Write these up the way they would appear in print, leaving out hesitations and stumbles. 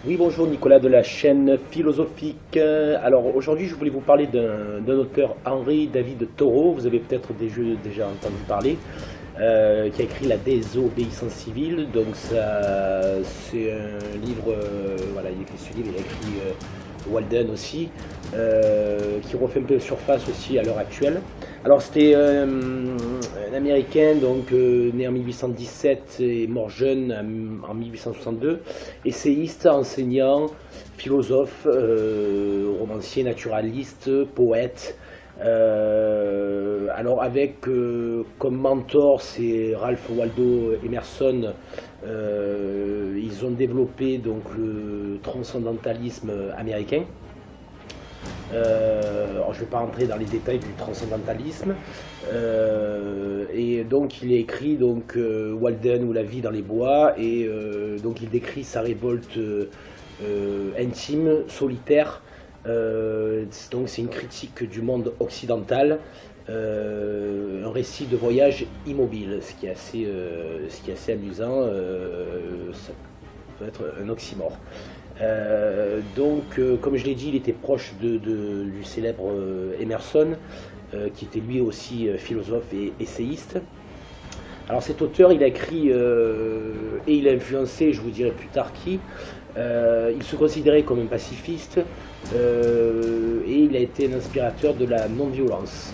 Oui, bonjour Nicolas de la chaîne philosophique. Alors aujourd'hui, je voulais vous parler d'un auteur, Henri David Thoreau. Vous avez peut-être déjà entendu parler, qui a écrit La désobéissance civile. Donc ça, c'est un livre, voilà, il a écrit ce livre, il a écrit Walden aussi, qui refait un peu surface aussi à l'heure actuelle. Alors c'était un Américain donc né en 1817 et mort jeune en 1862, essayiste, enseignant, philosophe, romancier, naturaliste, poète. Alors avec comme mentor c'est Ralph Waldo Emerson. Ils ont développé donc le transcendantalisme américain. Alors je ne vais pas rentrer dans les détails du transcendantalisme. Et donc il a écrit donc, Walden ou La vie dans les bois, et donc il décrit sa révolte intime, solitaire. Donc c'est une critique du monde occidental, un récit de voyage immobile, ce qui est assez amusant. Ça peut être un oxymore. Comme je l'ai dit, il était proche du célèbre Emerson, qui était lui aussi philosophe et essayiste. Alors cet auteur, il a écrit et il a influencé, je vous dirai plus tard qui. Il se considérait comme un pacifiste, et il a été un inspirateur de la non-violence,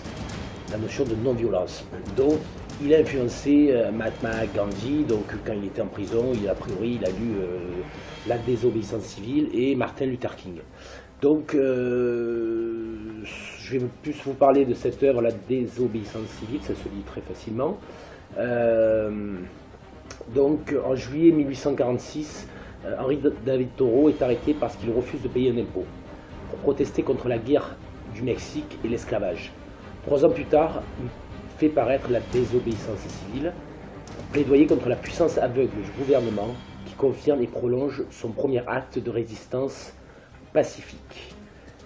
la notion de non-violence. Donc il a influencé Mahatma Gandhi, donc quand il était en prison, a priori il a lu La désobéissance civile et Martin Luther King. Donc je vais plus vous parler de cette œuvre, La désobéissance civile, ça se lit très facilement. Donc en juillet 1846, Henri David Thoreau est arrêté parce qu'il refuse de payer un impôt, pour protester contre la guerre du Mexique et l'esclavage. 3 ans plus tard, il fait paraître La désobéissance civile, plaidoyer contre la puissance aveugle du gouvernement qui confirme et prolonge son premier acte de résistance pacifique.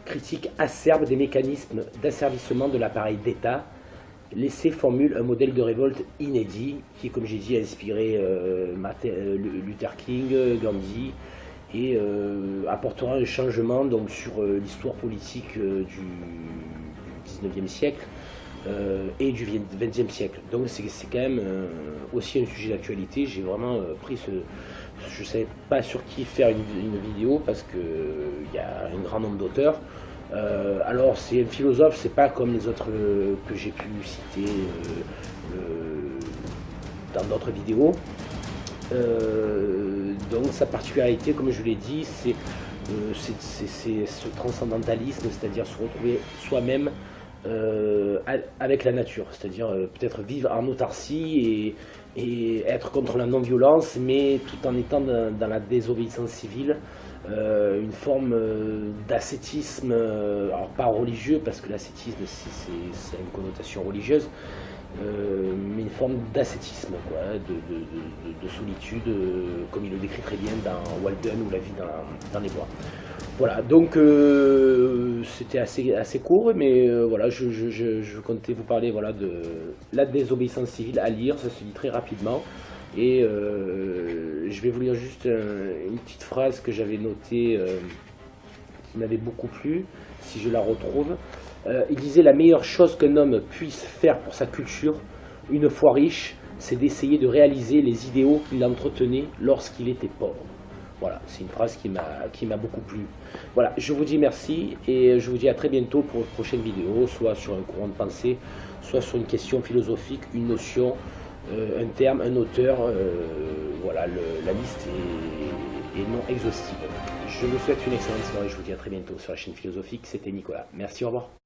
Critique acerbe des mécanismes d'asservissement de l'appareil d'État. L'essai formule un modèle de révolte inédit qui, comme j'ai dit, a inspiré Luther King, Gandhi, et apportera un changement donc, sur l'histoire politique du 19e siècle et du 20e siècle. Donc c'est quand même aussi un sujet d'actualité. J'ai vraiment pris ce... Je ne savais pas sur qui faire une vidéo parce qu'il y a un grand nombre d'auteurs. Alors c'est un philosophe, c'est pas comme les autres que j'ai pu citer dans d'autres vidéos. Donc sa particularité, comme je l'ai dit, c'est ce transcendantalisme, c'est-à-dire se retrouver soi-même avec la nature, c'est-à-dire peut-être vivre en autarcie et être contre la non-violence, mais tout en étant dans la désobéissance civile. Une forme d'ascétisme, alors pas religieux, parce que l'ascétisme c'est une connotation religieuse, mais une forme d'ascétisme, de solitude, comme il le décrit très bien dans Walden ou La vie dans les bois. Voilà, donc c'était assez court, mais voilà, je comptais vous parler voilà, de La désobéissance civile à lire, ça se lit très rapidement. Et je vais vous lire juste une petite phrase que j'avais notée, qui m'avait beaucoup plu, si je la retrouve. Il disait: la meilleure chose qu'un homme puisse faire pour sa culture, une fois riche, c'est d'essayer de réaliser les idéaux qu'il entretenait lorsqu'il était pauvre. Voilà, c'est une phrase qui m'a beaucoup plu. Voilà, je vous dis merci et je vous dis à très bientôt pour une prochaine vidéo, soit sur un courant de pensée, soit sur une question philosophique, une notion, un terme, un auteur. Voilà, la liste est non exhaustive. Je vous souhaite une excellente soirée, je vous dis à très bientôt sur la chaîne philosophique. C'était Nicolas. Merci, au revoir.